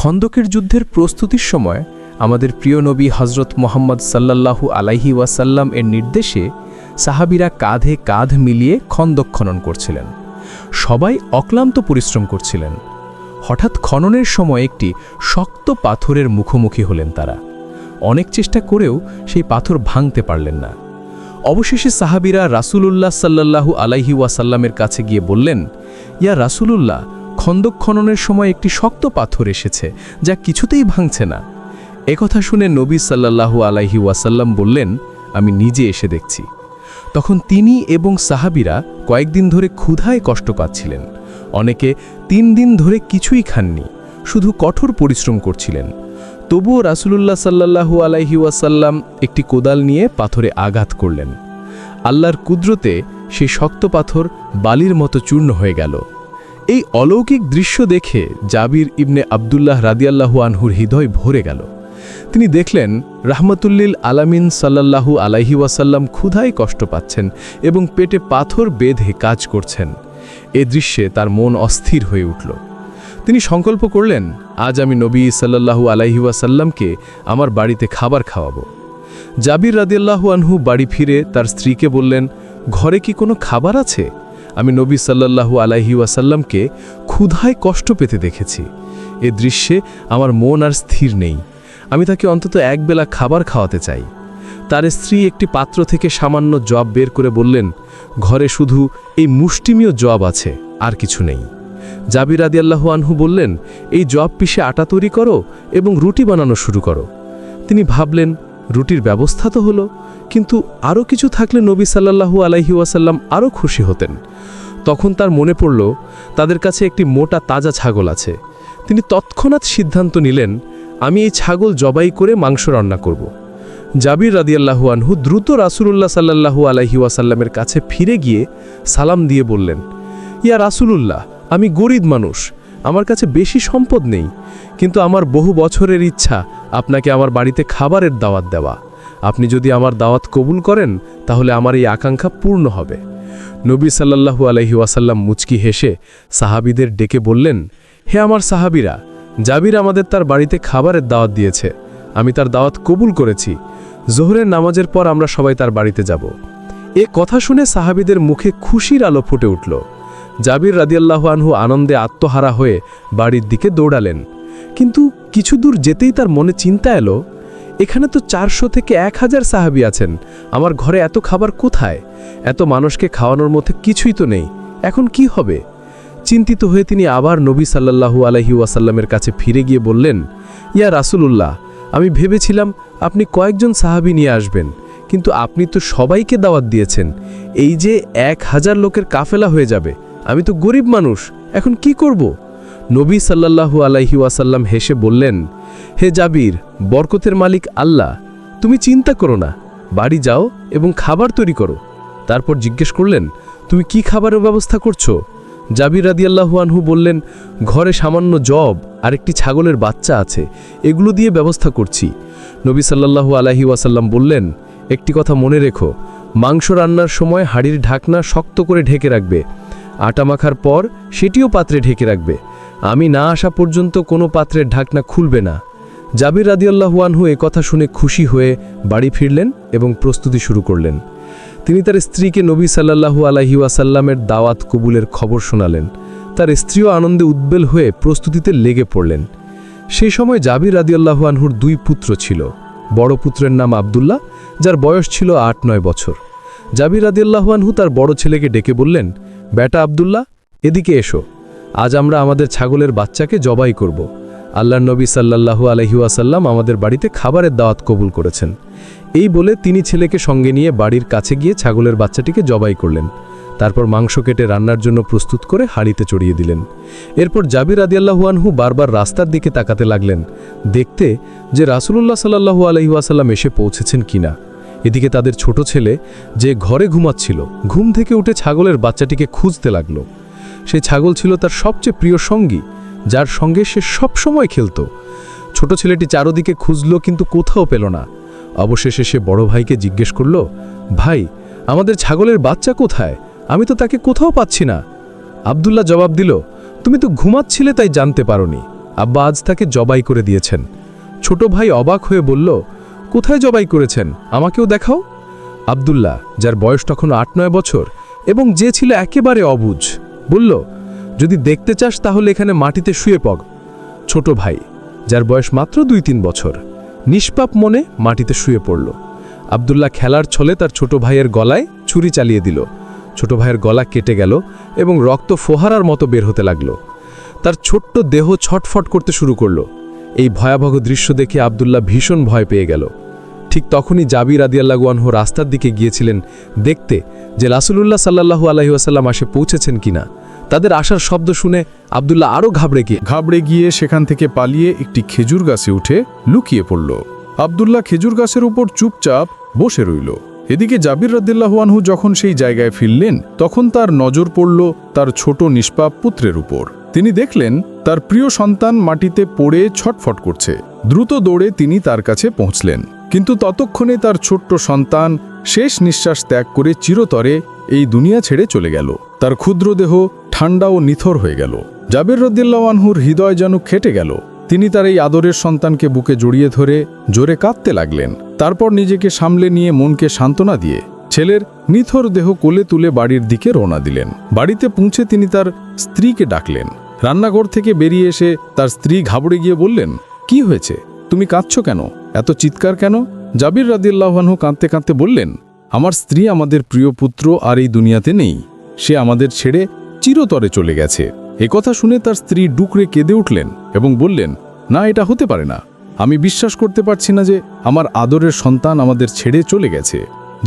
খন্দকের যুদ্ধের প্রস্তুতির সময় আমাদের প্রিয় নবী হজরত মোহাম্মদ সাল্লাল্লাহু আলাইহি ওয়াসাল্লাম এর নির্দেশে সাহাবীরা কাঁধে কাঁধ মিলিয়ে খন্দক খনন করছিলেন। সবাই অক্লান্ত পরিশ্রম করছিলেন। হঠাৎ খননের সময় একটি শক্ত পাথরের মুখোমুখি হলেন তারা। অনেক চেষ্টা করেও সেই পাথর ভাঙতে পারলেন না। অবশেষে সাহাবীরা রাসূলুল্লাহ সাল্লাল্লাহু আলাইহি ওয়াসাল্লামের কাছে গিয়ে বললেন, ইয়া রাসূলুল্লাহ, খন্দক খননের সময় একটি শক্ত পাথর এসেছে, যা কিছুতেই ভাঙছে না। একথা শুনে নবী সাল্লাল্লাহু আলাইহি ওয়াসাল্লাম বললেন, আমি নিজে এসে দেখছি। তখন তিনি এবং সাহাবীরা কয়েকদিন ধরে ক্ষুধায় কষ্ট পাচ্ছিলেন। অনেকে 3 দিন ধরে কিছুই খাননি, শুধু কঠোর পরিশ্রম করছিলেন। তবুও রাসূলুল্লাহ সাল্লাল্লাহু আলাইহি ওয়াসাল্লাম একটি কোদাল নিয়ে পাথরে আঘাত করলেন। আল্লাহর কুদরতে সেই শক্ত পাথর বালির মতো চূর্ণ হয়ে গেল। এই অলৌকিক দৃশ্য দেখে জাবির ইবনে আবদুল্লাহ রাদিয়াল্লাহু আনহুর হৃদয় ভরে গেল। তিনি দেখলেন রাহমাতুল্লিল আলামিন সাল্লাল্লাহু আলাইহি ওয়াসাল্লাম ক্ষুধায় কষ্ট পাচ্ছেন এবং পেটে পাথর বেঁধে কাজ করছেন। এ দৃশ্যে তার মন অস্থির হয়ে উঠল। তিনি সংকল্প করলেন, আজ আমি নবী সাল্লাল্লাহু আলাইহি ওয়াসাল্লামকে আমার বাড়িতে খাবার খাওয়াবো। জাবির রাদিয়াল্লাহু আনহু বাড়ি ফিরে তার স্ত্রীকে বললেন, ঘরে কি কোনো খাবার আছে? আমি নবী সাল্লাল্লাহু আলাইহি ওয়াসাল্লামকে ক্ষুধায় কষ্ট পেতে দেখেছি। এ দৃশ্যে আমার মন আর স্থির নেই। আমি তাকে অন্তত একবেলা খাবার খাওয়াতে চাই। তার স্ত্রী একটি পাত্র থেকে সামান্য জব বের করে বললেন, ঘরে শুধু এই মুষ্টিমীয় জব আছে, আর কিছু নেই। জাবির রাদিয়াল্লাহু আনহু বললেন, এই জব পিষে আটা তৈরি করো এবং রুটি বানানো শুরু করো। তিনি ভাবলেন, রুটির ব্যবস্থা তো হলো, কিন্তু আরও কিছু থাকলে নবী সাল্লাল্লাহু আলাইহি ওয়াসাল্লাম আরও খুশি হতেন। তখন তার মনে পড়ল তাদের কাছে একটি মোটা তাজা ছাগল আছে। তিনি তৎক্ষণাৎ সিদ্ধান্ত নিলেন, আমি এই ছাগল জবাই করে মাংস রান্না করব। জাবির রাদিয়াল্লাহু আনহু দ্রুত রাসূলুল্লাহ সাল্লাল্লাহু আলাইহি ওয়াসাল্লামের কাছে ফিরে গিয়ে সালাম দিয়ে বললেন, ইয়া রাসূলুল্লাহ, আমি গরিব মানুষ, আমার কাছে বেশি সম্পদ নেই, কিন্তু আমার বহু বছরের ইচ্ছা আপনাকে আমার বাড়িতে খাবারের দাওয়াত দেওয়া। আপনি যদি আমার দাওয়াত কবুল করেন তাহলে আমার এই আকাঙ্ক্ষা পূর্ণ হবে। নবী সাল্লাল্লাহু আলাইহি ওয়াসাল্লাম মুচকি হেসে সাহাবীদের ডেকে বললেন, হে আমার সাহাবীরা, জাবির আমাদের তার বাড়িতে খাবারের দাওয়াত দিয়েছে, আমি তার দাওয়াত কবুল করেছি। জোহরের নামাজের পর আমরা সবাই তার বাড়িতে যাব। এ কথা শুনে সাহাবীদের মুখে খুশির আলো ফুটে উঠল। জাবির রাদিয়াল্লাহু আনহু আনন্দে আত্মহারা হয়ে বাড়ির দিকে দৌড়ালেন। কিন্তু কিছু দূর যেতেই তার মনে চিন্তা এলো, এখানে তো 400 থেকে 1000 সাহাবী আছেন, আমার ঘরে এত খাবার কোথায়? এত মানুষকে খাওয়ানোর মতো কিছুই তো নেই, এখন কি হবে? চিন্তিত হয়ে তিনি আবার নবী সাল্লাল্লাহু আলাইহি ওয়াসাল্লামের কাছে ফিরে গিয়ে বললেন, ইয়া রাসূলুল্লাহ, আমি ভেবেছিলাম আপনি কয়েকজন সাহাবী নিয়ে আসবেন, কিন্তু আপনি তো সবাইকে দাওয়াত দিয়েছেন। এই যে 1000 লোকের কাফেলা হয়ে যাবে, আমি তো গরিব মানুষ, এখন কি করব? নবী সাল্লাল্লাহু আলাইহি ওয়াসাল্লাম হেসে বললেন, হে জাবির, বরকতের মালিক আল্লাহ, তুমি চিন্তা করো না, বাড়ি যাও এবং খাবার তৈরি করো। তারপর জিজ্ঞেস করলেন, তুমি কি খাবারের ব্যবস্থা করছো? জাবির রাদিয়াল্লাহু আনহু বললেন, ঘরে সামান্য জব আর একটি ছাগলের বাচ্চা আছে, এগুলো দিয়ে ব্যবস্থা করছি। নবী সাল্লাল্লাহু আলাইহি ওয়াসাল্লাম বললেন, একটি কথা মনে রেখো, মাংস রান্নার সময় হাঁড়ির ঢাকনা শক্ত করে ঢেকে রাখবে। আটা মাখার পর সেটিও পাত্রে ঢেকে রাখবে। আমি না আসা পর্যন্ত কোনো পাত্রের ঢাকনা খুলবে না। জাবির রাদিয়াল্লাহু আনহু এ কথা শুনে খুশি হয়ে বাড়ি ফিরলেন এবং প্রস্তুতি শুরু করলেন। তিনি তার স্ত্রীকে নবী সাল্লাল্লাহু আলাইহি ওয়াসাল্লামের দাওয়াত কবুলের খবর শোনালেন। তার স্ত্রীও আনন্দে উদ্বেল হয়ে প্রস্তুতিতে লেগে পড়লেন। সেই সময় জাবির রাদিয়াল্লাহু আনহুর 2 পুত্র ছিল। বড় পুত্রের নাম আব্দুল্লাহ, যার বয়স ছিল 8-9 বছর। জাবির রাদিয়াল্লাহু আনহু তার বড় ছেলেকে ডেকে বললেন, বেটা আব্দুল্লাহ, এদিকে এসো, আজ আমরা আমাদের ছাগলের বাচ্চাকে জবাই করব। আল্লাহর নবী সাল্লাল্লাহু আলাইহি ওয়াসাল্লাম আমাদের বাড়িতে খাবারের দাওয়াত কবুল করেছেন। এই বলে তিনি ছেলেকে সঙ্গে নিয়ে বাড়ির কাছে গিয়ে ছাগলের বাচ্চাটিকে জবাই করলেন। তারপর মাংস কেটে রান্নার জন্য প্রস্তুত করে হাঁড়িতে চড়িয়ে দিলেন। এরপর জাবির রাদিয়াল্লাহু আনহু বারবার রাস্তার দিকে তাকাতে লাগলেন, দেখতে যে রাসূলুল্লাহ সাল্লাল্লাহু আলাইহি ওয়াসাল্লাম এসে পৌঁছেছেন কিনা। এদিকে তাদের ছোট ছেলে, যে ঘরে ঘুমাচ্ছিল, ঘুম থেকে উঠে ছাগলের বাচ্চাটিকে খুঁজতে লাগল। সেই ছাগল ছিল তার সবচেয়ে প্রিয় সঙ্গী, যার সঙ্গে সে সবসময় খেলত। ছোট ছেলেটি চারদিকে খুঁজল, কিন্তু কোথাও পেল না। অবশেষে সে বড় ভাইকে জিজ্ঞেস করল, ভাই, আমাদের ছাগলের বাচ্চা কোথায়? আমি তো তাকে কোথাও পাচ্ছি না। আব্দুল্লাহ জবাব দিল, তুমি তো ঘুমাচ্ছিলে, তাই জানতে পারোনি। আব্বা আজ তাকে জবাই করে দিয়েছেন। ছোট ভাই অবাক হয়ে বলল, কোথায় জবাই করেছেন, আমাকেও দেখাও। আব্দুল্লাহ, যার বয়স তখন ৮-৯ বছর এবং যে ছিল একেবারে অবুঝ, বলল, যদি দেখতে চাস তাহলে এখানে মাটিতে শুয়ে পড়। ছোট ভাই, যার বয়স মাত্র ২-৩ বছর, নিষ্পাপ মনে মাটিতে শুয়ে পড়ল। আব্দুল্লাহ খেলার ছলে তার ছোট ভাইয়ের গলায় ছুরি চালিয়ে দিল। ছোট ভাইয়ের গলা কেটে গেল এবং রক্ত ফোহারার মতো বের হতে লাগল। তার ছোট্ট দেহ ছটফট করতে শুরু করল। এই ভয়াবহ দৃশ্য দেখে আব্দুল্লাহ ভীষণ ভয় পেয়ে গেল। ঠিক তখনই জাবির রাদিয়াল্লাহু আনহু রাস্তার দিকে গিয়েছিলেন দেখতে যে রাসূলুল্লাহ সাল্লাল্লাহু আলাইহি ওয়াসাল্লাম আসে পৌঁছেছেন কিনা। তাদের আসার শব্দ শুনে আব্দুল্লাহ আরও ঘাবড়ে গিয়ে সেখান থেকে পালিয়ে একটি খেজুর গাছে উঠে লুকিয়ে পড়ল। আব্দুল্লাহ খেজুর গাছের উপর চুপচাপ বসে রইল। এদিকে জাবির রাদিয়াল্লাহু আনহু যখন সেই জায়গায় ফিরলেন তখন তার নজর পড়ল তার ছোট নিষ্পাপ পুত্রের উপর। তিনি দেখলেন তার প্রিয় সন্তান মাটিতে পড়ে ছটফট করছে। দ্রুত দৌড়ে তিনি তার কাছে পৌঁছলেন, কিন্তু ততক্ষণে তার ছোট্ট সন্তান শেষ নিঃশ্বাস ত্যাগ করে চিরতরে এই দুনিয়া ছেড়ে চলে গেল। তার ক্ষুদ্র দেহ ঠান্ডা ও নিথর হয়ে গেল। জাবির রাদিয়াল্লাহু আনহুর হৃদয় যেন খেটে গেল। তিনি তার এই আদরের সন্তানকে বুকে জড়িয়ে ধরে জোরে কাঁদতে লাগলেন। তারপর নিজেকে সামলে নিয়ে মনকে সান্ত্বনা দিয়ে ছেলের নিথর দেহ কোলে তুলে বাড়ির দিকে রওনা দিলেন। বাড়িতে পৌঁছে তিনি তার স্ত্রীকে ডাকলেন। রান্নাঘর থেকে বেরিয়ে এসে তার স্ত্রী ঘাবড়ে গিয়ে বললেন, কি হয়েছে, তুমি কাঁদছো কেন, এত চিৎকার কেন? জাবির রাদিয়াল্লাহু আনহু কাঁদতে কাঁদতে বললেন, আমার স্ত্রী আমাদের প্রিয় পুত্র আর এই দুনিয়াতে নেই, সে আমাদের ছেড়ে চিরতরে চলে গেছে। একথা শুনে তার স্ত্রী ডুকরে কেঁদে উঠলেন এবং বললেন, না, এটা হতে পারে না, আমি বিশ্বাস করতে পারছি না যে আমার আদরের সন্তান আমাদের ছেড়ে চলে গেছে।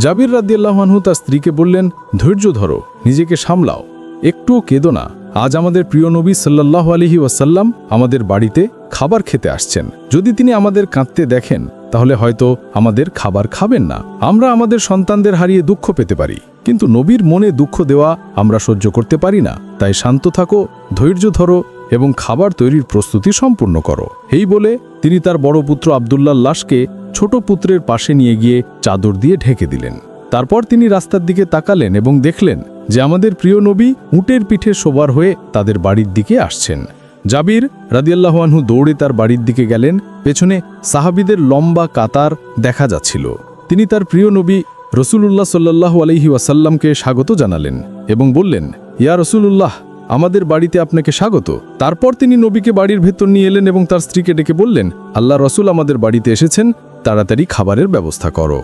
জাবির রাদিয়াল্লাহু আনহু তার স্ত্রীকে বললেন, ধৈর্য ধরো, নিজেকে সামলাও, একটুও কেঁদো না। আজ আমাদের প্রিয় নবী সাল্লাল্লাহু আলাইহি ওয়াসাল্লাম আমাদের বাড়িতে খাবার খেতে আসছেন। যদি তিনি আমাদের কাঁদতে দেখেন তাহলে হয়তো আমাদের খাবার খাবেন না। আমরা আমাদের সন্তানদের হারিয়ে দুঃখ পেতে পারি, কিন্তু নবীর মনে দুঃখ দেওয়া আমরা সহ্য করতে পারি না। তাই শান্ত থাকো, ধৈর্য ধরো এবং খাবার তৈরির প্রস্তুতি সম্পূর্ণ করো। এই বলে তিনি তার বড় পুত্র আব্দুল্লাহর লাশকে ছোট পুত্রের পাশে নিয়ে গিয়ে চাদর দিয়ে ঢেকে দিলেন। তারপর তিনি রাস্তার দিকে তাকালেন এবং দেখলেন যে আমাদের প্রিয় নবী উটের পিঠে সবার হয়ে তাদের বাড়ির দিকে আসছেন। জাবির রাদিয়াল্লাহু আনহু দৌড়ে তার বাড়ির দিকে গেলেন। পেছনে সাহাবীদের লম্বা কাতার দেখা যাচ্ছিল। তিনি তার প্রিয় নবী রাসূলুল্লাহ সাল্লাল্লাহু আলাইহি ওয়াসাল্লামকে স্বাগত জানালেন এবং বললেন, ইয়া রাসূলুল্লাহ, আমাদের বাড়িতে আপনাকে স্বাগত। তারপর তিনি নবীকে বাড়ির ভেতর নিয়ে এলেন এবং তার স্ত্রীকে ডেকে বললেন, আল্লাহ রসুল আমাদের বাড়িতে এসেছেন, তাড়াতাড়ি খাবারের ব্যবস্থা করো।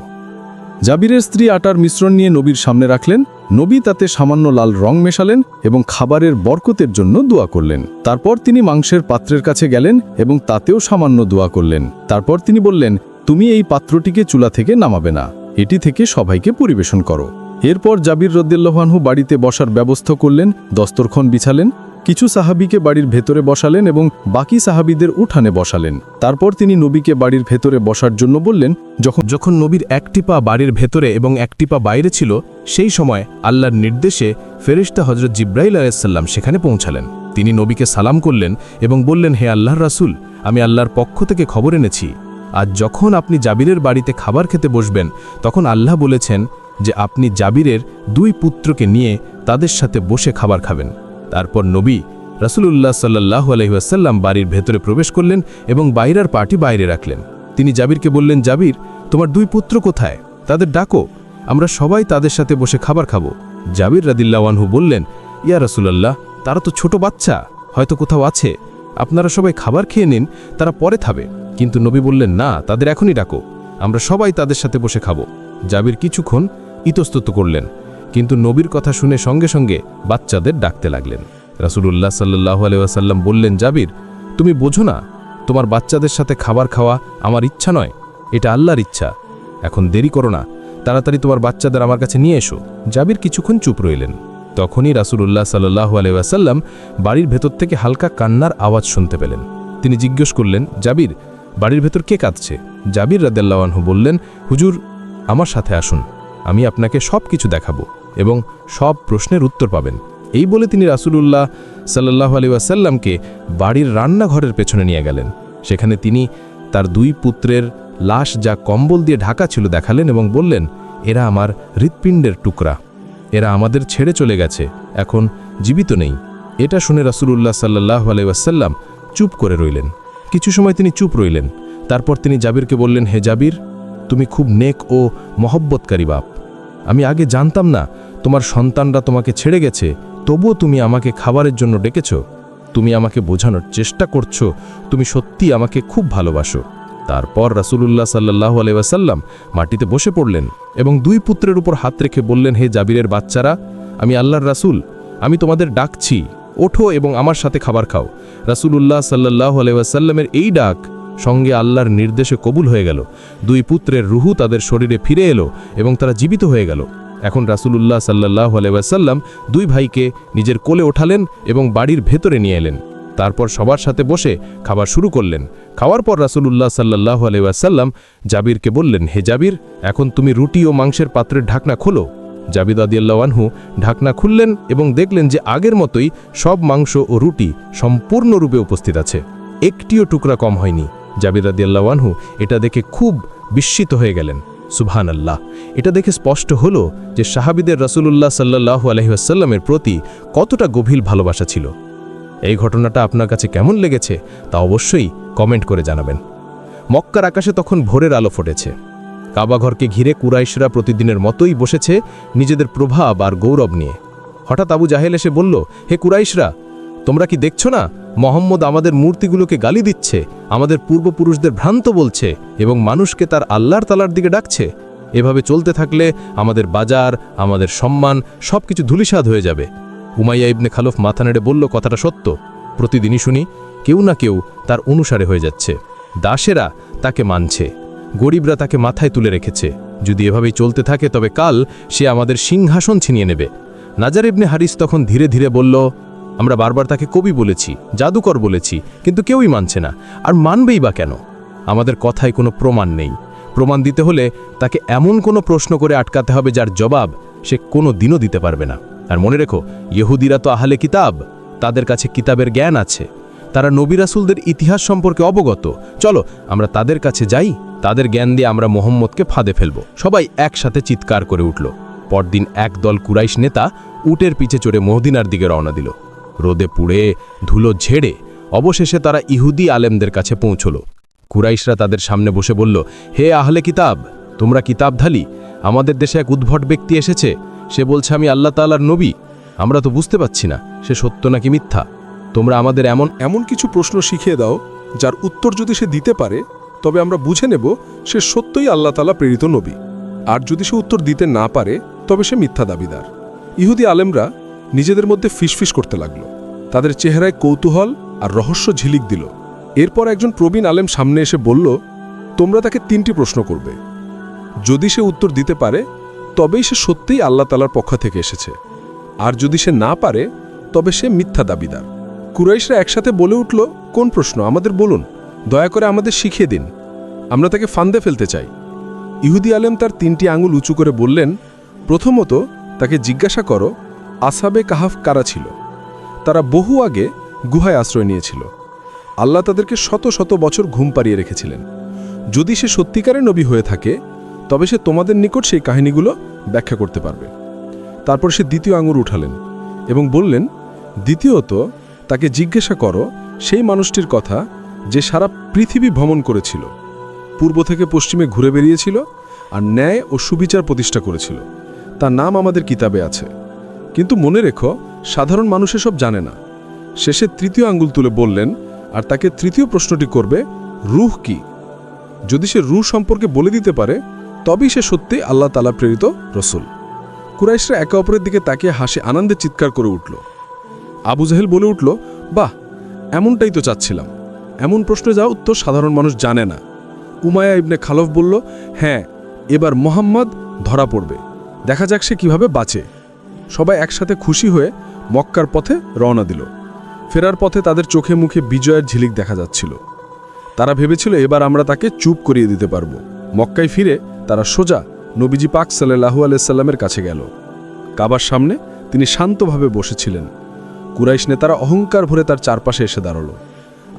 জাবিরের স্ত্রী আটার মিশ্রণ নিয়ে নবীর সামনে রাখলেন। নবী তাতে সামান্য লাল রং মেশালেন এবং খাবারের বরকতের জন্য দোয়া করলেন। তারপর তিনি মাংসের পাত্রের কাছে গেলেন এবং তাতেও সামান্য দোয়া করলেন। তারপর তিনি বললেন, তুমি এই পাত্রটিকে চুলা থেকে নামাবে না, এটি থেকে সবাইকে পরিবেশন করো। এরপর জাবির রাদিয়াল্লাহু আনহু বাড়িতে বসার ব্যবস্থা করলেন, দস্তরখান বিছালেন, কিছু সাহাবীকে বাড়ির ভেতরে বসালেন এবং বাকি সাহাবীদের উঠানে বসালেন। তারপর তিনি নবীকে বাড়ির ভেতরে বসার জন্য বললেন। যখন নবীর একটি পা বাড়ির ভেতরে এবং একটি পা বাইরে ছিল, সেই সময় আল্লাহর নির্দেশে ফেরেশতা হযরত জিবরাইল আলাইহিস সালাম সেখানে পৌঁছালেন। তিনি নবীকে সালাম করলেন এবং বললেন, হে আল্লাহর রাসূল, আমি আল্লাহর পক্ষ থেকে খবর এনেছি, আজ যখন আপনি জাবিরের বাড়িতে খাবার খেতে বসবেন তখন আল্লাহ বলেছেন যে আপনি জাবিরের 2 পুত্রকে নিয়ে তাদের সাথে বসে খাবার খাবেন। তারপর নবী রাসূলুল্লাহ সাল্লাল্লাহু আলাইহি ওয়াসাল্লাম বাড়ির ভেতরে প্রবেশ করলেন এবং বাইরের পাটি বাইরে রাখলেন। তিনি জাবিরকে বললেন, জাবির, তোমার 2 পুত্র কোথায়? তাদের ডাকো, আমরা সবাই তাদের সাথে বসে খাবার খাবো। জাবির রাদিয়াল্লাহু আনহু বললেন, ইয়া রাসূলুল্লাহ, তারা তো ছোট বাচ্চা, হয়তো কোথাও আছে, আপনারা সবাই খাবার খেয়ে নিন, তারা পরে খাবে। কিন্তু নবী বললেন, না, তাদের এখনই ডাকো, আমরা সবাই তাদের সাথে বসে খাবো। জাবির কিছুক্ষণ ইতস্তত করলেন, কিন্তু নবীর কথা শুনে সঙ্গে সঙ্গে বাচ্চাদের ডাকতে লাগলেন। রাসূলুল্লাহ সাল্লাল্লাহু আলাইহি ওয়াসাল্লাম বললেন, জাবির, তুমি বোঝো না, তোমার বাচ্চাদের সাথে খাবার খাওয়া আমার ইচ্ছা নয়, এটা আল্লাহর ইচ্ছা। এখন দেরি করো না, তাড়াতাড়ি তোমার বাচ্চাদের আমার কাছে নিয়ে এসো। জাবির কিছুক্ষণ চুপ রইলেন। তখনই রাসূলুল্লাহ সাল্লাল্লাহু আলাইহি ওয়াসাল্লাম বাড়ির ভেতর থেকে হালকা কান্নার আওয়াজ শুনতে পেলেন। তিনি জিজ্ঞেস করলেন, জাবির, বাড়ির ভেতর কে কাঁদছে? জাবির রাদিয়াল্লাহু আনহু বললেন, হুজুর, আমার সাথে আসুন, আমি আপনাকে সব কিছু দেখাবো এবং সব প্রশ্নের উত্তর পাবেন। এই বলে তিনি রাসূলুল্লাহ সাল্লাল্লাহু আলাইহি ওয়াসাল্লামকে বাড়ির রান্নাঘরের পেছনে নিয়ে গেলেন। সেখানে তিনি তার 2 পুত্রের লাশ যা কম্বল দিয়ে ঢাকা ছিল দেখালেন এবং বললেন, এরা আমার হৃৎপিণ্ডের টুকরা, এরা আমাদের ছেড়ে চলে গেছে, এখন জীবিত নেই। এটা শুনে রাসূলুল্লাহ সাল্লাল্লাহু আলাইহি ওয়াসাল্লাম চুপ করে রইলেন। কিছু সময় তিনি চুপ রইলেন। তারপর তিনি জাবিরকে বললেন, হে জাবির, তুমি খুব নেক ও মহব্বতকারী বাপ। আমি আগে জানতাম না তোমার সন্তানরা তোমাকে ছেড়ে গেছে, তবুও তুমি আমাকে খাবারের জন্য ডেকেছ। তুমি আমাকে বোঝানোর চেষ্টা করছো তুমি সত্যি আমাকে খুব ভালোবাসো। তারপর রাসূলুল্লাহ সাল্লাল্লাহু আলাইহি ওয়াসাল্লাম মাটিতে বসে পড়লেন এবং দুই পুত্রের উপর হাত রেখে বললেন, হে জাবিরের বাচ্চারা, আমি আল্লাহর রাসূল, আমি তোমাদের ডাকছি, ওঠো এবং আমার সাথে খাবার খাও। রাসূলুল্লাহ সাল্লাল্লাহু আলাইহি ওয়াসাল্লামের এই ডাক সঙ্গে আল্লাহর নির্দেশে কবুল হয়ে গেল। দুই পুত্রের রুহু তাদের শরীরে ফিরে এলো এবং তারা জীবিত হয়ে গেল। এখন রাসূলুল্লাহ সাল্লাল্লাহু আলাইহি ওয়াসাল্লাম দুই ভাইকে নিজের কোলে ওঠালেন এবং বাড়ির ভেতরে নিয়ে এলেন। তারপর সবার সাথে বসে খাবার শুরু করলেন। খাওয়ার পর রাসূলুল্লাহ সাল্লাল্লাহু আলাইহি ওয়াসাল্লাম জাবিরকে বললেন, হে জাবির, এখন তুমি রুটি ও মাংসের পাত্রের ঢাকনা খোলো। জাবির রাদিয়াল্লাহু আনহু ঢাকনা খুললেন এবং দেখলেন যে আগের মতোই সব মাংস ও রুটি সম্পূর্ণরূপে উপস্থিত আছে, একটিও টুকরা কম হয়নি। জাবির রাদিয়াল্লাহু আনহু এটা দেখে খুব বিস্মিত হয়ে গেলেন। সুবহানাল্লাহ! এটা দেখে স্পষ্ট হলো যে সাহাবীদের রাসূলুল্লাহ সাল্লাল্লাহু আলাইহি ওয়াসাল্লামের প্রতি কতটা গভীর ভালোবাসা ছিল। এই ঘটনাটা আপনার কাছে কেমন লেগেছে তা অবশ্যই কমেন্ট করে জানাবেন। মক্কার আকাশে তখন ভোরের আলো ফুটেছে। কাবাঘরকে ঘিরে কুরাইশরা প্রতিদিনের মতোই বসেছে নিজেদের প্রভাব আর গৌরব নিয়ে। হঠাৎ আবু জাহেল এসে বলল, হে কুরাইশরা, তোমরা কি দেখছো না মুহাম্মদ আমাদের মূর্তিগুলোকে গালি দিচ্ছে, আমাদের পূর্বপুরুষদের ভ্রান্ত বলছে এবং মানুষকে তার আল্লাহর তালার দিকে ডাকছে। এভাবে চলতে থাকলে আমাদের বাজার, আমাদের সম্মান সবকিছু ধূলিসাৎ হয়ে যাবে। উমাইয়া ইবনে খালফ মাথা নেড়ে বলল, কথাটা সত্য। প্রতিদিনই শুনি কেউ না কেউ তার অনুসারে হয়ে যাচ্ছে। দাসেরা তাকে মানছে, গরিবরা তাকে মাথায় তুলে রেখেছে। যদি এভাবেই চলতে থাকে তবে কাল সে আমাদের সিংহাসন ছিনিয়ে নেবে। নাজার ইবনে হারিস তখন ধীরে ধীরে বলল, আমরা বারবার তাকে কবি বলেছি, জাদুকর বলেছি, কিন্তু কেউই মানছে না। আর মানবেই বা কেন? আমাদের কথায় কোনো প্রমাণ নেই। প্রমাণ দিতে হলে তাকে এমন কোনো প্রশ্ন করে আটকাতে হবে যার জবাব সে কোনো দিনও দিতে পারবে না। আর মনে রেখো, ইহুদিরা তো আহলে কিতাব, তাদের কাছে কিতাবের জ্ঞান আছে, তারা নবী রাসূলদের ইতিহাস সম্পর্কে অবগত। চলো আমরা তাদের কাছে যাই, তাদের জ্ঞান দিয়ে আমরা মুহাম্মদকে ফাঁদে ফেলব। সবাই একসাথে চিৎকার করে উঠল। পরদিন একদল কুরাইশ নেতা উটের পিছে চড়ে মদিনার দিকে রওনা দিল। রোদে পুড়ে ধুলো ঝেড়ে অবশেষে তারা ইহুদি আলেমদের কাছে পৌঁছল। কুরাইশরা তাদের সামনে বসে বলল, হে আহলে কিতাব, তোমরা কিতাবধারী, আমাদের দেশে এক উদ্ভট ব্যক্তি এসেছে। সে বলছে আমি আল্লাহ তাআলার নবী। আমরা তো বুঝতে পারছি না সে সত্য নাকি মিথ্যা। তোমরা আমাদের এমন কিছু প্রশ্ন শিখিয়ে দাও যার উত্তর যদি সে দিতে পারে তবে আমরা বুঝে নেব সে সত্যই আল্লাহ তাআলা প্রেরিত নবী, আর যদি সে উত্তর দিতে না পারে তবে সে মিথ্যা দাবিদার। ইহুদি আলেমরা নিজেদের মধ্যে ফিসফিস করতে লাগলো। তাদের চেহারায় কৌতূহল আর রহস্য ঝিলিক দিল। এরপর একজন প্রবীণ আলেম সামনে এসে বলল, তোমরা তাকে 3টি প্রশ্ন করবে। যদি সে উত্তর দিতে পারে তবেই সে সত্যিই আল্লাহ তাআলার পক্ষ থেকে এসেছে, আর যদি সে না পারে তবে সে মিথ্যা দাবিদার। কুরাইশরা একসাথে বলে উঠল, কোন প্রশ্ন? আমাদের বলুন, দয়া করে আমাদের শিখিয়ে দিন, আমরা তাকে ফান্দে ফেলতে চাই। ইহুদি আলেম তার 3টি আঙুল উঁচু করে বললেন, প্রথমত তাকে জিজ্ঞাসা করো আসহাবে কাহাফ কারা ছিল। তারা বহু আগে গুহায় আশ্রয় নিয়েছিল। আল্লাহ তাদেরকে শত শত বছর ঘুম পাড়িয়ে রেখেছিলেন। যদি সে সত্যিকারের নবী হয়ে থাকে তবে সে তোমাদের নিকট সেই কাহিনীগুলো ব্যাখ্যা করতে পারবে। তারপর সে দ্বিতীয় আঙুল উঠালেন এবং বললেন, দ্বিতীয়ত তাকে জিজ্ঞাসা করো সেই মানুষটির কথা যে সারা পৃথিবী ভ্রমণ করেছিল, পূর্ব থেকে পশ্চিমে ঘুরে বেরিয়েছিল আর ন্যায় ও সুবিচার প্রতিষ্ঠা করেছিল। তার নাম আমাদের কিতাবে আছে, কিন্তু মনে রেখো সাধারণ মানুষ এসব জানে না। শেষে তৃতীয় আঙ্গুল তুলে বললেন, আর তাকে তৃতীয় প্রশ্নটি করবে, রূহ কি? যদি সে রূহ সম্পর্কে বলে দিতে পারে তবেই সে সত্যি আল্লাহ তাআলা প্রেরিত রসুল। কুরাইশরা একে অপরের দিকে তাকিয়ে হাসি আনন্দে চিৎকার করে উঠল। আবু জাহেল বলে উঠল, বাহ, এমনটাই তো চাচ্ছিলাম। এমন প্রশ্নে যা উত্তর সাধারণ মানুষ জানে না। উমাইয়া ইবনে খালফ বলল, হ্যাঁ, এবার মুহাম্মদ ধরা পড়বে, দেখা যাক সে কিভাবে বাঁচে। সবাই একসাথে খুশি হয়ে মক্কার পথে রওনা দিল। ফেরার পথে তাদের চোখে মুখে বিজয়ের ঝিলিক দেখা যাচ্ছিল। তারা ভেবেছিল এবার আমরা তাকে চুপ করিয়ে দিতে পারব। মক্কায় ফিরে তারা সোজা নবীজি পাক সাল্লাল্লাহু আলাইহি সাল্লামের কাছে গেল। কাবার সামনে তিনি শান্তভাবে বসেছিলেন। কুরাইশ নেতারা অহংকার ভরে তার চারপাশে এসে দাঁড়াল।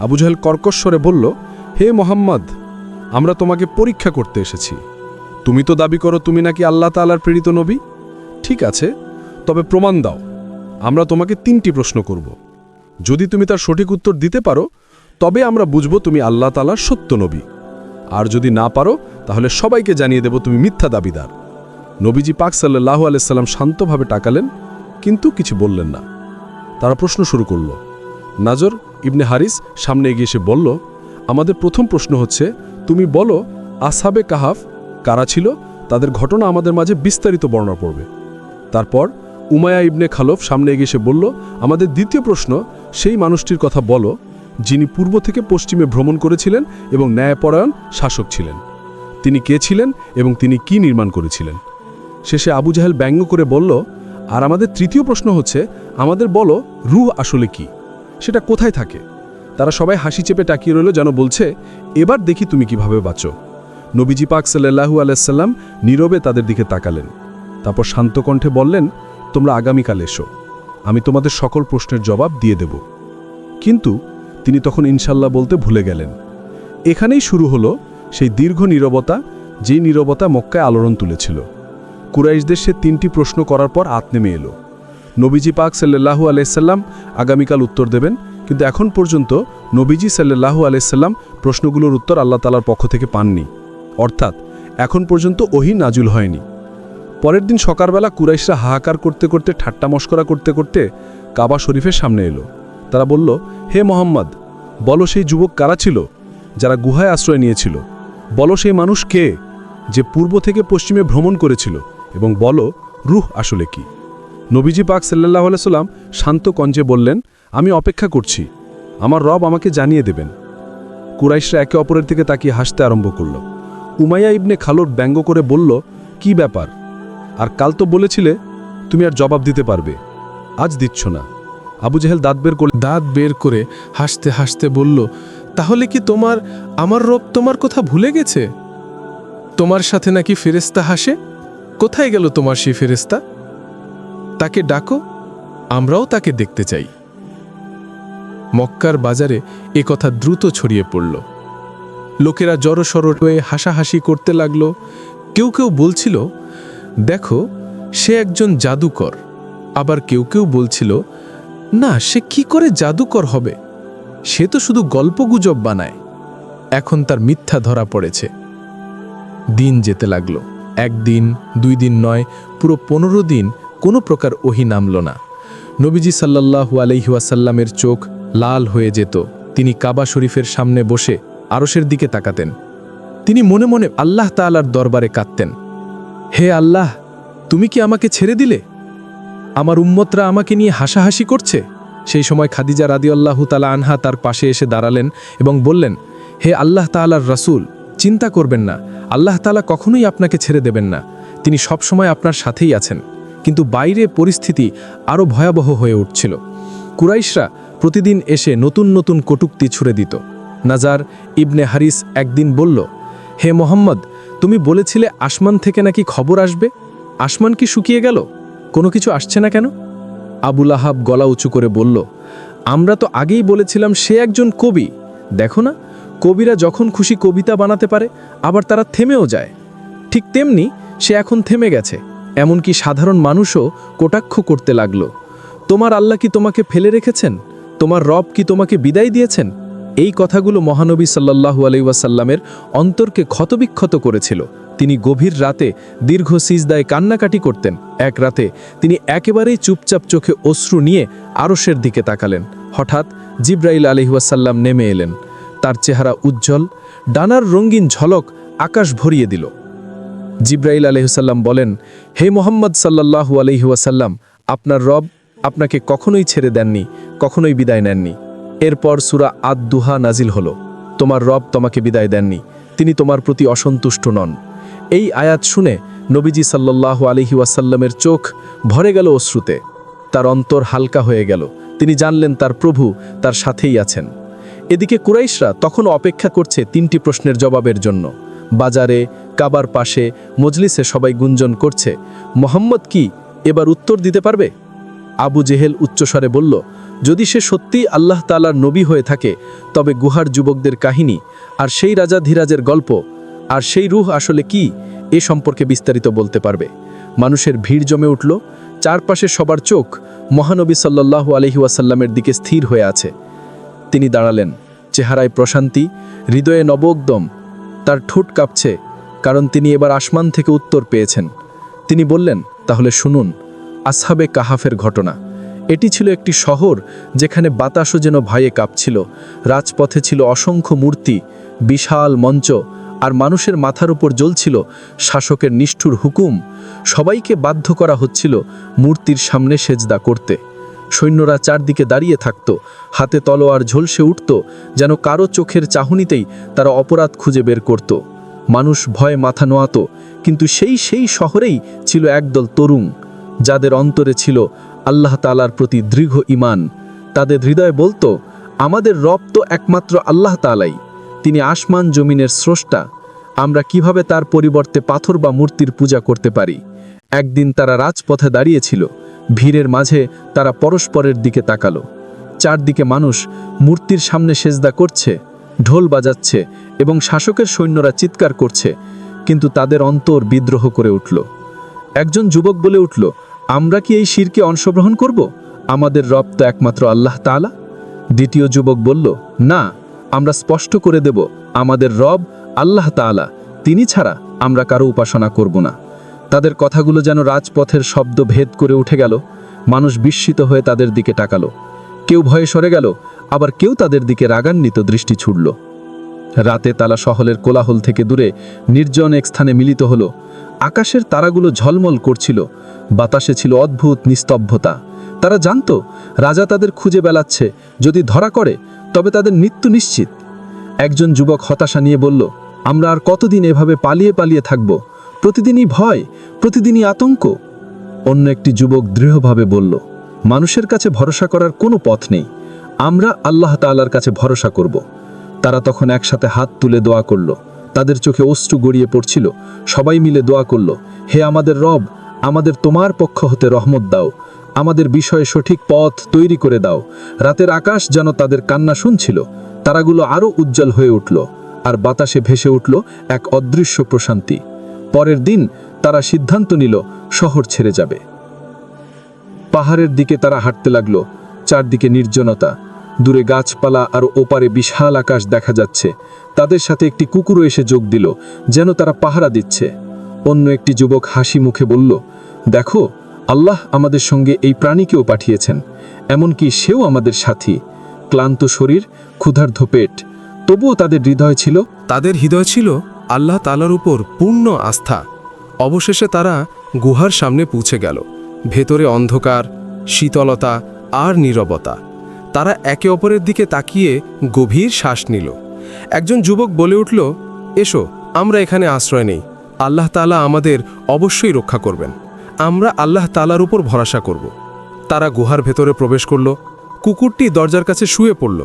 আবু জাহেল কর্কশ্বরে বলল, হে মুহাম্মদ, আমরা তোমাকে পরীক্ষা করতে এসেছি। তুমি তো দাবি করো তুমি নাকি আল্লাহ তাআলার প্রেরিত নবী। ঠিক আছে, তবে প্রমাণ দাও। আমরা তোমাকে 3টি প্রশ্ন করব। যদি তুমি তার সঠিক উত্তর দিতে পারো তবে আমরা বুঝব তুমি আল্লাহ তাআলার সত্য নবী। আর যদি না পারো তাহলে সবাইকে জানিয়ে দেব তুমি মিথ্যা দাবিদার। নবীজি পাক সাল্লাল্লাহু আলাইহি সাল্লাম শান্তভাবে তাকালেন, কিন্তু কিছু বললেন না। তারা প্রশ্ন শুরু করল। নাজর ইবনে হারিস সামনে এগিয়ে এসে বলল, আমাদের প্রথম প্রশ্ন হচ্ছে, তুমি বলো আসহাবে কাহাফ কারা ছিল, তাদের ঘটনা আমাদের মাঝে বিস্তারিত বর্ণনা পড়বে। তারপর উমায়া ইবনে খালফ সামনে এগিয়ে এসে বলল, আমাদের দ্বিতীয় প্রশ্ন, সেই মানুষটির কথা বলো যিনি পূর্ব থেকে পশ্চিমে ভ্রমণ করেছিলেন এবং ন্যায়পরায়ণ শাসক ছিলেন। তিনি কে ছিলেন এবং তিনি কি নির্মাণ করেছিলেন? শেষে আবু জাহেল ব্যঙ্গ করে বলল, আর আমাদের তৃতীয় প্রশ্ন হচ্ছে, আমাদের বলো রূহ আসলে কি, সেটা কোথায় থাকে? তারা সবাই হাসি চেপে তাকিয়ে রইল, যেন বলছে, এবার দেখি তুমি কিভাবে বাঁচো। নবীজি পাক সাল্লাল্লাহু আলাইহি সাল্লাম নীরবে তাদের দিকে তাকালেন। তারপর শান্ত কণ্ঠে বললেন, তোমরা আগামীকাল এসো, আমি তোমাদের সকল প্রশ্নের জবাব দিয়ে দেব। কিন্তু তিনি তখন ইনশাল্লাহ বলতে ভুলে গেলেন। এখানেই শুরু হলো সেই দীর্ঘ নীরবতা, যেই নীরবতা মক্কায় আলোড়ন তুলেছিল। কুরাইশদের সে 3টি প্রশ্ন করার পর আত নেমে এলো। নবীজি পাক সাল্লাল্লাহু আলাইহি সাল্লাম আগামীকাল উত্তর দেবেন, কিন্তু এখন পর্যন্ত নবীজি সাল্লাল্লাহু আলাইহি সাল্লাম প্রশ্নগুলোর উত্তর আল্লাহ তাআলার পক্ষ থেকে পাননি। অর্থাৎ এখন পর্যন্ত ওহী নাজুল হয়নি। পরের দিন সকালবেলা কুরাইশরা হাহাকার করতে করতে, ঠাট্টা মশকরা করতে করতে কাবা শরীফের সামনে এলো। তারা বলল, হে মোহাম্মদ, বলো সেই যুবক কারা ছিল যারা গুহায় আশ্রয় নিয়েছিল? বলো সেই মানুষ কে যে পূর্ব থেকে পশ্চিমে ভ্রমণ করেছিল, এবং বলো রূহ আসলে কি? নবীজি পাক সাল্লাল্লাহু আলাইহি সাল্লাম শান্ত কণ্ঠে বললেন, আমি অপেক্ষা করছি, আমার রব আমাকে জানিয়ে দেবেন। কুরাইশরা একে অপরের দিকে তাকিয়ে হাসতে আরম্ভ করল। উমাইয়া ইবনে খালদ ব্যঙ্গ করে বলল, কি ব্যাপার? আর কাল তো বলেছিলে তুমি আর জবাব দিতে পারবে, আজ দিচ্ছ না। আবু জাহেল দাঁত বের করে হাসতে হাসতে বলল, তাহলে কি আমার রব তোমার কথা ভুলে গেছে? তোমার সাথে নাকি ফেরেশতা হাসে? কোথায় গেল তোমার সেই ফেরেশতা? তাকে ডাকো, আমরাও তাকে দেখতে চাই। মক্কার বাজারে এ কথা দ্রুত ছড়িয়ে পড়ল। লোকেরা জড়সড় হয়ে হাসাহাসি করতে লাগল। কেউ কেউ বলছিল, দেখো সে একজন জাদুকর। আবার কেউ কেউ বলছিল, না, সে কি করে জাদুকর হবে? সে তো শুধু গল্পগুজব বানায়। এখন তার মিথ্যা ধরা পড়েছে। দিন যেতে লাগলো। 1 দিন 2 দিন নয়, পুরো 15 দিন কোনো প্রকার ওহী নামল না। নবীজি সাল্লাল্লাহু আলাইহি ওয়াসাল্লামের চোখ লাল হয়ে যেত। তিনি কাবা শরীফের সামনে বসে আরশের দিকে তাকাতেন। তিনি মনে মনে আল্লাহ তাআলার দরবারে কাঁদতেন, হে আল্লাহ, তুমি কি আমাকে ছেড়ে দিলে? আমার উম্মতরা আমাকে নিয়ে হাসাহাসি করছে। সেই সময় খাদিজা রাদিয়াল্লাহু তাআলা আনহা তার পাশে এসে দাঁড়ালেন এবং বললেন, হে আল্লাহ তাআলার রাসূল, চিন্তা করবেন না, আল্লাহ তাআলা কখনোই আপনাকে ছেড়ে দেবেন না। তিনি সব সময় আপনার সাথেই আছেন। কিন্তু বাইরে পরিস্থিতি আরও ভয়াবহ হয়ে উঠছিল। কুরাইশরা প্রতিদিন এসে নতুন নতুন কটূক্তি ছুড়ে দিত। নাজার ইবনে হারিস একদিন বলল, হে মোহাম্মদ, তুমি বলেছিলে আসমান থেকে নাকি খবর আসবে। আসমান কি শুকিয়ে গেল? কোনো কিছু আসছে না কেন? আবুল আহাব গলা উঁচু করে বলল, আমরা তো আগেই বলেছিলাম সে একজন কবি। দেখো না, কবিরা যখন খুশি কবিতা বানাতে পারে, আবার তারা থেমেও যায়। ঠিক তেমনি সে এখন থেমে গেছে। এমনকি সাধারণ মানুষও কটাক্ষ করতে লাগলো। তোমার আল্লাহ কি তোমাকে ফেলে রেখেছেন? তোমার রব কি তোমাকে বিদায় দিয়েছেন? এই কথাগুলো মহানবী সাল্লাল্লাহু আলাইহি ওয়াসাল্লামের অন্তরকে ক্ষতবিক্ষত করেছিল। তিনি গভীর রাতে দীর্ঘ সিজদায় কান্নাকাটি করতেন। এক রাতে তিনি একেবারেই চুপচাপ চোখে অশ্রু নিয়ে আরশের দিকে তাকালেন। হঠাৎ জিবরাইল আলাইহিস সালাম নেমে এলেন। তার চেহারা উজ্জ্বল, ডানার রঙিন ঝলক আকাশ ভরিয়ে দিল। জিবরাইল আলাইহিস সালাম বলেন, হে মোহাম্মদ সাল্লাল্লাহু আলাইহি ওয়াসাল্লাম, আপনার রব আপনাকে কখনোই ছেড়ে দেননি, কখনোই বিদায় নেননি। এরপর সূরা আদ-দুহা নাজিল হলো, তোমার রব তোমাকে বিদায় দেননি, তিনি তোমার প্রতি অসন্তুষ্ট নন। এই আয়াত শুনে নবীজি সাল্লাল্লাহু আলাইহি ওয়াসাল্লামের চোখ ভরে গেল অশ্রুতে। তার অন্তর হালকা হয়ে গেল। তিনি জানলেন তার প্রভু তার সাথেই আছেন। এদিকে কুরাইশরা তখন অপেক্ষা করছে 3টি প্রশ্নের জবাবের জন্য। বাজারে, কাবার পাশে, মজলিসে সবাই গুঞ্জন করছে, মোহাম্মদ কি এবার উত্তর দিতে পারবে? আবু জেহেল উচ্চস্বরে বলল, যদি সে সত্যিই আল্লাহ তাআলার নবী হয়ে থাকে, তবে গুহার যুবকদের কাহিনী আর সেই রাজা ধীরাজের গল্প আর সেই রূহ আসলে কি, এ সম্পর্কে বিস্তারিত বলতে পারবে। মানুষের ভিড় জমে উঠল। চারপাশে সবার চোখ মহানবী সাল্লাল্লাহু আলাইহি ওয়াসাল্লামের দিকে স্থির হয়ে আছে। তিনি দাঁড়ালেন, চেহারায় প্রশান্তি, হৃদয়ে নবোদ্যম। তার ঠোঁট কাঁপছে, কারণ তিনি এবার আসমান থেকে উত্তর পেয়েছেন। তিনি বললেন, তাহলে শুনুন আসহাবে কাহাফের ঘটনা। এটি ছিল একটি শহর যেখানে বাতাসও যেন ভয়ে কাঁপছিল। রাজপথে ছিল অসংখ্য মূর্তি, বিশাল মঞ্চ, আর মানুষের মাথার উপর জ্বলছিল শাসকের নিষ্ঠুর হুকুম। সবাইকে বাধ্য করা হচ্ছিল মূর্তির সামনে সেজদা করতে। সৈন্যরা চারদিকে দাঁড়িয়ে থাকত, হাতে তলোয়ার ঝলসে উঠত, যেন কারো চোখের চাহনিতেই তারা অপরাধ খুঁজে বের করত। মানুষ ভয়ে মাথা নোয়াত, কিন্তু সেই শহরেই ছিল একদল তরুণ, যাদের অন্তরে ছিল আল্লাহ তাআলার প্রতি দৃঢ় ঈমান। তাদের হৃদয় বলতো, আমাদের রব তো একমাত্র আল্লাহ তাআলাই, তিনি আসমান জমিনের স্রষ্টা। আমরা কিভাবে তার পরিবর্তে পাথর বা মূর্তির পূজা করতে পারি? একদিন তারা রাজপথে দাঁড়িয়েছিল, ভিড়ের মাঝে তারা পরস্পরের দিকে তাকালো। চারদিকে মানুষ মূর্তির সামনে সেজদা করছে, ঢোল বাজাচ্ছে এবং শাসকের সৈন্যরা চিৎকার করছে, কিন্তু তাদের অন্তর বিদ্রোহ করে উঠল। একজন যুবক বলে উঠল, আমরা কি এই শিরকে অংশগ্রহণ করব? আমাদের রব তো একমাত্র আল্লাহ তাআলা। দ্বিতীয় যুবক বলল, না, আমরা স্পষ্ট করে দেব, আমাদের রব আল্লাহ তাআলা, তিনি ছাড়া আমরা কারো উপাসনা করব না। তাদের কথাগুলো যেন রাজপথের শব্দ ভেদ করে উঠে গেল। মানুষ বিস্মিত হয়ে তাদের দিকে তাকালো, কেউ ভয়ে সরে গেল, আবার কেউ তাদের দিকে রাগান্বিত দৃষ্টি ছুড়ল। রাতে তালা শহরের কোলাহল থেকে দূরে নির্জন এক স্থানে মিলিত হলো। আকাশের তারাগুলো ঝলমল করছিল, বাতাসে ছিল অদ্ভুত নিস্তব্ধতা। তারা জানত রাজা তাদের খুঁজে বেড়াচ্ছে, যদি ধরা করে তবে তাদের মৃত্যু নিশ্চিত। একজন যুবক হতাশা নিয়ে বলল, আমরা আর কতদিন এভাবে পালিয়ে পালিয়ে থাকব? প্রতিদিনই ভয়, প্রতিদিনই আতঙ্ক। অন্য একটি যুবক দৃঢ়ভাবে বলল, মানুষের কাছে ভরসা করার কোনো পথ নেই, আমরা আল্লাহ তাআলার কাছে ভরসা করব। তারা তখন একসাথে হাত তুলে দোয়া করল, তাদের চোখে অশ্রু গড়িয়ে পড়ছিল। সবাই মিলে দোয়া করল, হে আমাদের রব, আমাদের তোমার পক্ষ হতে রহমত দাও, আমাদের বিষয়ে সঠিক পথ তৈরি করে দাও। রাতের আকাশ যেন তাদের কান্না শুনছিল। তারাগুলো আরও উজ্জ্বল হয়ে উঠল, আর বাতাসে ভেসে উঠল এক অদৃশ্য প্রশান্তি। পরের দিন তারা সিদ্ধান্ত নিল শহর ছেড়ে যাবে। পাহাড়ের দিকে তারা হাঁটতে লাগলো, চারদিকে নির্জনতা, দূরে গাছপালা আর ওপারে বিশাল আকাশ দেখা যাচ্ছে। তাদের সাথে একটি কুকুরও এসে যোগ দিল, যেন তারা পাহারা দিচ্ছে। অন্য একটি যুবক হাসি মুখে বলল, দেখো, আল্লাহ আমাদের সঙ্গে এই প্রাণীকেও পাঠিয়েছেন, এমনকি সেও আমাদের সাথী। ক্লান্ত শরীর, ক্ষুধার্ত পেট, তবুও তাদের হৃদয় ছিল আল্লাহ তাআলার উপর পূর্ণ আস্থা। অবশেষে তারা গুহার সামনে পৌঁছে গেল। ভেতরে অন্ধকার, শীতলতা আর নীরবতা। তারা একে অপরের দিকে তাকিয়ে গভীর শ্বাস নিল। একজন যুবক বলে উঠল, এসো, আমরা এখানে আশ্রয় নেই, আল্লাহ তাআলা আমাদের অবশ্যই রক্ষা করবেন, আমরা আল্লাহ তাআলার উপর ভরসা করব। তারা গুহার ভেতরে প্রবেশ করল। কুকুরটি দরজার কাছে শুয়ে পড়ল,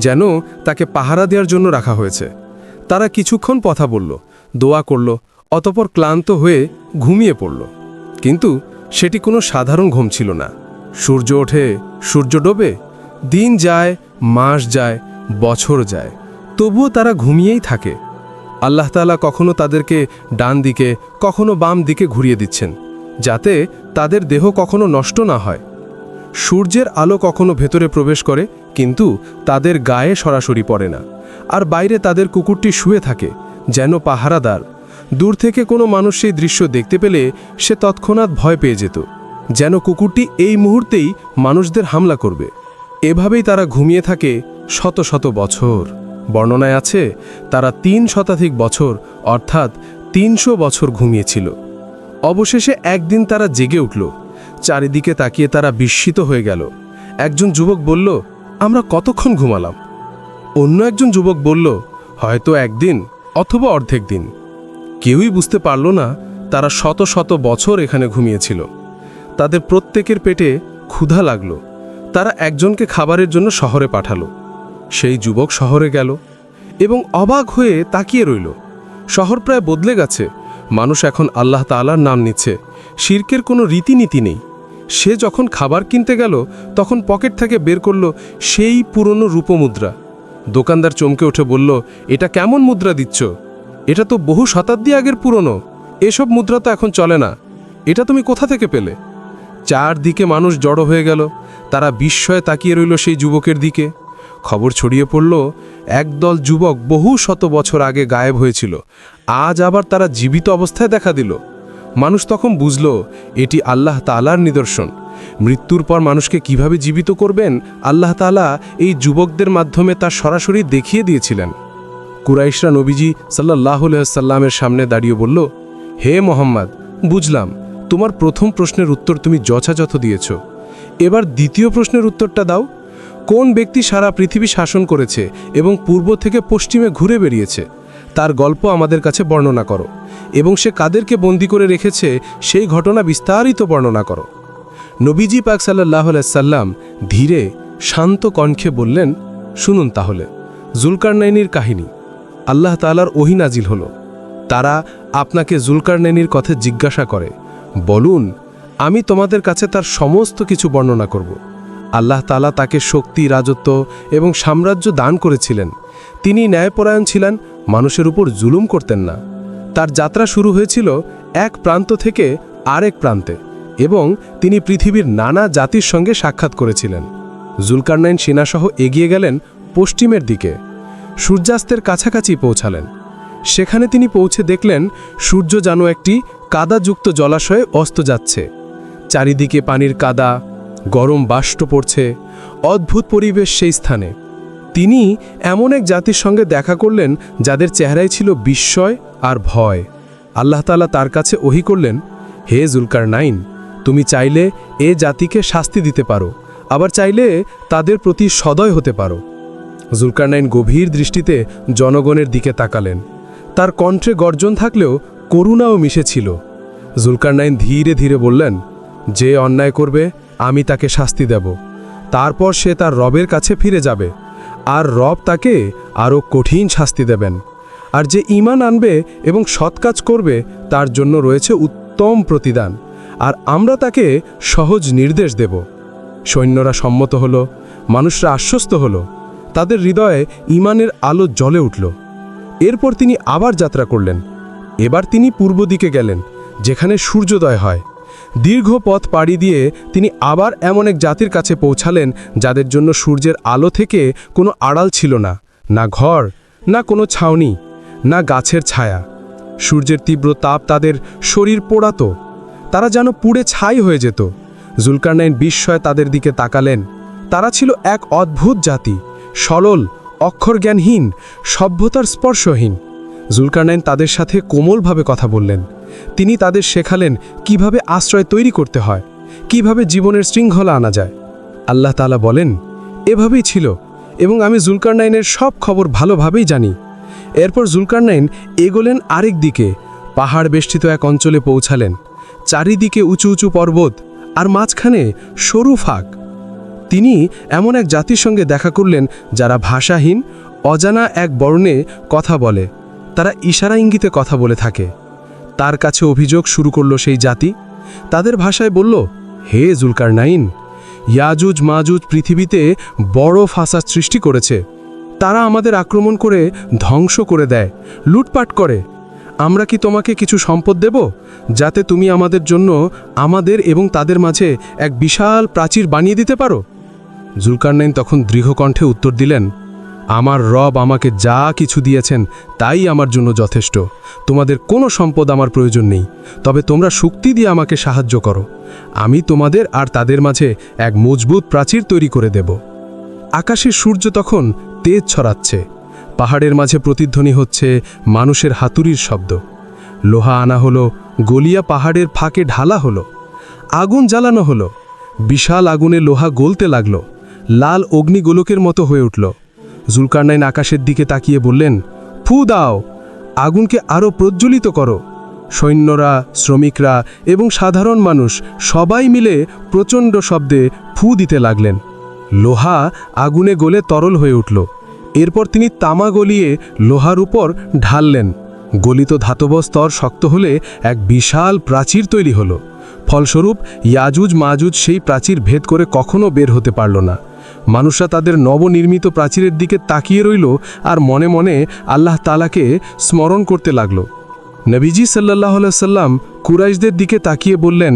যেন তাকে পাহারা দেওয়ার জন্য রাখা হয়েছে। তারা কিছুক্ষণ কথা বলল, দোয়া করল, অতঃপর ক্লান্ত হয়ে ঘুমিয়ে পড়ল। কিন্তু সেটি কোনো সাধারণ ঘুম ছিল না। সূর্য ওঠে, সূর্য ডোবে, দিন যায়, মাস যায়, বছর যায়, তবুও তারা ঘুমিয়েই থাকে। আল্লাহ তাআলা কখনো তাদেরকে ডান দিকে, কখনো বাম দিকে ঘুরিয়ে দিচ্ছেন, যাতে তাদের দেহ কখনো নষ্ট না হয়। সূর্যের আলো কখনো ভেতরে প্রবেশ করে, কিন্তু তাদের গায়ে সরাসরি পড়ে না। আর বাইরে তাদের কুকুরটি শুয়ে থাকে, যেন পাহারাদার। দূর থেকে কোনো মানুষ সেই দৃশ্য দেখতে পেলে সে তৎক্ষণাৎ ভয় পেয়ে যেত, যেন কুকুরটি এই মুহূর্তেই মানুষদের হামলা করবে। এভাবেই তারা ঘুমিয়ে থাকে শত শত বছর। বর্ণনায় আছে তারা 3 শতাধিক বছর, অর্থাৎ 300 বছর ঘুমিয়েছিল। অবশেষে একদিন তারা জেগে উঠল। চারিদিকে তাকিয়ে তারা বিস্মিত হয়ে গেল। একজন যুবক বলল, আমরা কতক্ষণ ঘুমালাম? অন্য একজন যুবক বলল, হয়তো একদিন অথবা অর্ধেক দিন। কেউই বুঝতে পারল না তারা শত শত বছর এখানে ঘুমিয়েছিল। তাদের প্রত্যেকের পেটে ক্ষুধা লাগলো। তারা একজনকে খাবারের জন্য শহরে পাঠালো। সেই যুবক শহরে গেল এবং অবাক হয়ে তাকিয়ে রইল। শহর প্রায় বদলে গেছে। মানুষ এখন আল্লাহ তাআলার নাম নিচ্ছে, শিরকের কোনো রীতিনীতি নেই। সে যখন খাবার কিনতে গেল, তখন পকেট থেকে বের করল সেই পুরনো রূপমুদ্রা। দোকানদার চমকে উঠে বলল, এটা কেমন মুদ্রা দিচ্ছ? এটা তো বহু শতাব্দী আগের পুরনো, এসব মুদ্রা তো এখন চলে না, এটা তুমি কোথা থেকে পেলে? চারদিকে মানুষ জড়ো হয়ে গেল। তারা বিস্ময়ে তাকিয়ে রইল সেই যুবকের দিকে। খবর ছড়িয়ে পড়ল, একদল যুবক বহু শত বছর আগে গায়েব হয়েছিল, আজ আবার তারা জীবিত অবস্থায় দেখা দিল। মানুষ তখন বুঝল এটি আল্লাহ তাআলার নিদর্শন। মৃত্যুর পর মানুষকে কিভাবে জীবিত করবেন আল্লাহ তাআলা এই যুবকদের মাধ্যমে তা সরাসরি দেখিয়ে দিয়েছিলেন। কুরাইশরা নবীজি সাল্লাল্লাহু আলাইহি ওয়াসাল্লামের সামনে দাঁড়িয়ে বলল, হে মোহাম্মদ, বুঝলাম তোমার প্রথম প্রশ্নের উত্তর তুমি যথাযথ দিয়েছ, এবার দ্বিতীয় প্রশ্নের উত্তরটা দাও। কোন ব্যক্তি সারা পৃথিবী শাসন করেছে এবং পূর্ব থেকে পশ্চিমে ঘুরে বেরিয়েছে, তার গল্প আমাদের কাছে বর্ণনা করো, এবং সে কাদেরকে বন্দী করে রেখেছে সেই ঘটনা বিস্তারিত বর্ণনা করো। নবীজি পাক সাল্লাল্লাহু আলাইহি সাল্লাম ধীরে শান্ত কণ্ঠে বললেন, শুনুন তাহলে জুলকারনাইনের কাহিনী। আল্লাহ তাআলার ওহী নাজিল হলো, তারা আপনাকে জুলকারনাইনের কথা জিজ্ঞাসা করে, বলুন আমি তোমাদের কাছে তার সমস্ত কিছু বর্ণনা করব। আল্লাহ তাআলা তাকে শক্তি, রাজত্ব এবং সাম্রাজ্য দান করেছিলেন। তিনি ন্যায়পরায়ণ ছিলেন, মানুষের উপর জুলুম করতেন না। তার যাত্রা শুরু হয়েছিল এক প্রান্ত থেকে আরেক প্রান্তে, এবং তিনি পৃথিবীর নানা জাতির সঙ্গে সাক্ষাৎ করেছিলেন। জুলকারনাইন সেনাসহ এগিয়ে গেলেন পশ্চিমের দিকে, সূর্যাস্তের কাছাকাছি পৌঁছালেন। সেখানে তিনি পৌঁছে দেখলেন সূর্য যেন একটি কাদাযুক্ত জলাশয়ে অস্ত যাচ্ছে। চারিদিকে পানির কাদা, গরম বাষ্প পড়ছে, অদ্ভুত পরিবেশ সেই স্থানে। তিনি এমন এক জাতির সঙ্গে দেখা করলেন যাদের চেহারায় ছিল বিস্ময় আর ভয়। আল্লাহ তাআলা তার কাছে ওহী করলেন, হে জুলকারনাইন, তুমি চাইলে এ জাতিকে শাস্তি দিতে পারো, আবার চাইলে তাদের প্রতি সদয় হতে পারো। জুলকারনাইন গভীর দৃষ্টিতে জনগণের দিকে তাকালেন। তার কণ্ঠে গর্জন থাকলেও করুণাও মিশেছিল। জুলকারনাইন ধীরে ধীরে বললেন, যে অন্যায় করবে আমি তাকে শাস্তি দেব, তারপর সে তার রবের কাছে ফিরে যাবে, আর রব তাকে আরও কঠিন শাস্তি দেবেন। আর যে ঈমান আনবে এবং সৎ কাজ করবে তার জন্য রয়েছে উত্তম প্রতিদান, আর আমরা তাকে সহজ নির্দেশ দেব। সৈন্যরা সম্মত হল, মানুষরা আশ্বস্ত হল, তাদের হৃদয়ে ঈমানের আলো জ্বলে উঠল। এরপর তিনি আবার যাত্রা করলেন। এবার তিনি পূর্ব দিকে গেলেন, যেখানে সূর্যোদয় হয়। দীর্ঘ পথ পাড়ি দিয়ে তিনি আবার এমন এক জাতির কাছে পৌঁছালেন যাদের জন্য সূর্যের আলো থেকে কোনো আড়াল ছিল না, না ঘর, না কোনো ছাউনি, না গাছের ছায়া। সূর্যের তীব্র তাপ তাদের শরীর পোড়াতো, তারা যেন পুড়ে ছাই হয়ে যেত। জুলকারনাইন বিস্ময়ে তাদের দিকে তাকালেন। তারা ছিল এক অদ্ভুত জাতি, সরল, অক্ষরজ্ঞানহীন, সভ্যতার স্পর্শহীন। জুলকারনাইন তাদের সাথে কোমলভাবে কথা বললেন। তিনি তাদের শেখালেন কিভাবে আশ্রয় তৈরি করতে হয়, কিভাবে জীবনের শৃঙ্খলা আনা যায়। আল্লাহ তাআলা বলেন, এভাবেই ছিল, এবং আমি জুলকারনাইনের সব খবর ভালোভাবেই জানি। এরপর জুলকারনাইন এগোলেন আরেক দিকে, পাহাড় বেষ্টিত এক অঞ্চলে পৌঁছালেন। চারিদিকে উঁচু উঁচু পর্বত, আর মাঝখানে সরু ফাঁক। তিনি এমন এক জাতির সঙ্গে দেখা করলেন যারা ভাষাহীন, অজানা এক বর্ণে কথা বলে। তারা ইশারা ইঙ্গিতে কথা বলে থাকে। তার কাছে অভিযোগ শুরু করল সেই জাতি। তাদের ভাষায় বলল, হে জুলকারনাইন, ইয়াজুজ মাজুজ পৃথিবীতে বড় ফাসাদ সৃষ্টি করেছে। তারা আমাদের আক্রমণ করে ধ্বংস করে দেয়, লুটপাট করে। আমরা কি তোমাকে কিছু সম্পদ দেব, যাতে তুমি আমাদের জন্য আমাদের এবং তাদের মাঝে এক বিশাল প্রাচীর বানিয়ে দিতে পারো? জুলকারনাইন তখন দৃঢ়কণ্ঠে উত্তর দিলেন, আমার রব আমাকে যা কিছু দিয়েছেন তাই আমার জন্য যথেষ্ট। তোমাদের কোনো সম্পদ আমার প্রয়োজন নেই, তবে তোমরা শক্তি দিয়ে আমাকে সাহায্য করো। আমি তোমাদের আর তাদের মাঝে এক মজবুত প্রাচীর তৈরি করে দেব। আকাশে সূর্য তখন তেজ ছড়াচ্ছে। পাহাড়ের মাঝে প্রতিধ্বনি হচ্ছে মানুষের হাতুড়ির শব্দ। লোহা আনা হলো, গলিয়া পাহাড়ের ফাঁকে ঢালা হলো। আগুন জ্বালানো হলো। বিশাল আগুনে লোহা গলতে লাগল, লাল অগ্নিগোলকের মতো হয়ে উঠল। জুলকারনাইন আকাশের দিকে তাকিয়ে বললেন, ফু দাও, আগুনকে আরও প্রজ্বলিত করো। সৈন্যরা, শ্রমিকরা এবং সাধারণ মানুষ সবাই মিলে প্রচণ্ড শব্দে ফু দিতে লাগলেন। লোহা আগুনে গলে তরল হয়ে উঠল। এরপর তিনি তামা গলিয়ে লোহার উপর ঢাললেন। গলিত ধাতব স্তর শক্ত হলে এক বিশাল প্রাচীর তৈরি হলো। ফলস্বরূপ ইয়াজুজ মাজুজ সেই প্রাচীর ভেদ করে কখনো বের হতে পারল না। মানুষরা তাদের নবনির্মিত প্রাচীরের দিকে তাকিয়ে রইল আর মনে মনে আল্লাহ তাআলাকে স্মরণ করতে লাগল। নবীজি সাল্লাল্লাহু আলাইহি সাল্লাম কুরাইশদের দিকে তাকিয়ে বললেন,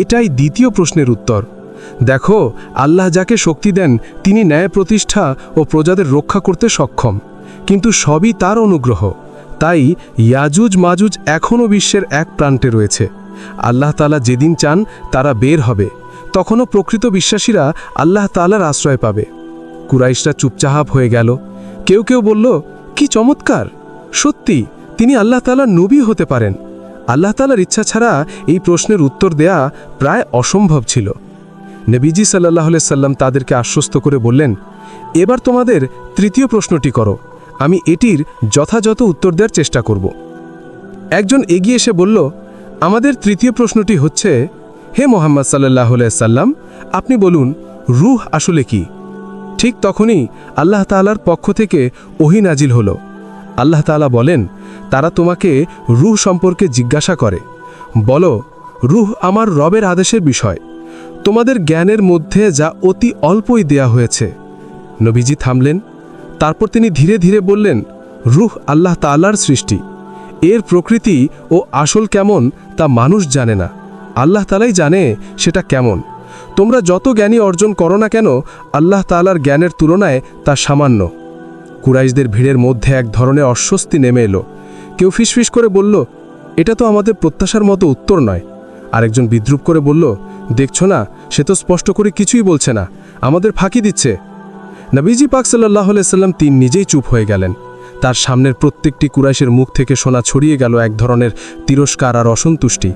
এটাই দ্বিতীয় প্রশ্নের উত্তর। দেখো, আল্লাহ যাকে শক্তি দেন তিনি ন্যায় প্রতিষ্ঠা ও প্রজাদের রক্ষা করতে সক্ষম, কিন্তু সবই তার অনুগ্রহ। তাই ইয়াজুজ মাজুজ এখনও বিশ্বের এক প্রান্তে রয়েছে। আল্লাহ তাআলা যেদিন চান তারা বের হবে, তখনও প্রকৃত বিশ্বাসীরা আল্লাহ তাআলার আশ্রয় পাবে। কুরাইশরা চুপচাপ হয়ে গেল। কেউ কেউ বলল, কি চমৎকার! সত্যি তিনি আল্লাহ তাআলার নবী হতে পারেন। আল্লাহ তাআলার ইচ্ছা ছাড়া এই প্রশ্নের উত্তর দেয়া প্রায় অসম্ভব ছিল। নবীজি সাল্লাল্লাহু আলাইহি সাল্লাম তাদেরকে আশ্বস্ত করে বললেন, এবার তোমাদের তৃতীয় প্রশ্নটি করো, আমি এটির যথাযথ উত্তর দেওয়ার চেষ্টা করব। একজন এগিয়ে এসে বলল, আমাদের তৃতীয় প্রশ্নটি হচ্ছে, হে মোহাম্মদ সাল্লাল্লাহু আলাইহি সাল্লাম, আপনি বলুন রূহ আসলে কি? ঠিক তখনই আল্লাহ তাআলার পক্ষ থেকে ওহী নাজিল হলো। আল্লাহ তাআলা বলেন, তারা তোমাকে রূহ সম্পর্কে জিজ্ঞাসা করে, বলো, রূহ আমার রবের আদেশের বিষয়, তোমাদের জ্ঞানের মধ্যে যা অতি অল্পই দেয়া হয়েছে। নবীজি থামলেন, তারপর তিনি ধীরে ধীরে বললেন, রূহ আল্লাহ তাআলার সৃষ্টি। এর প্রকৃতি ও আসল কেমন তা মানুষ জানে না, আল্লাহ তাআলাই জানে সেটা কেমন। তোমরা যত জ্ঞানী অর্জন করো না কেন, আল্লাহ তাআলার জ্ঞানের তুলনায় তা সামান্য। কুরাইশদের ভিড়ের মধ্যে এক ধরনের অস্বস্তি নেমে এলো। কেউ ফিসফিস করে বলল, এটা তো আমাদের প্রত্যাশার মতো উত্তর নয়। আরেকজন বিদ্রুপ করে বলল, দেখছো না, সে তো স্পষ্ট করে কিছুই বলছে না, আমাদের ফাঁকি দিচ্ছে। নবীজি পাক সাল্লাল্লাহু আলাইহি সাল্লাম তিনি নিজেই চুপ হয়ে গেলেন। তার সামনের প্রত্যেকটি কুরাইশের মুখ থেকে শোনা ছড়িয়ে গেল এক ধরনের তিরস্কার আর অসন্তুষ্টি।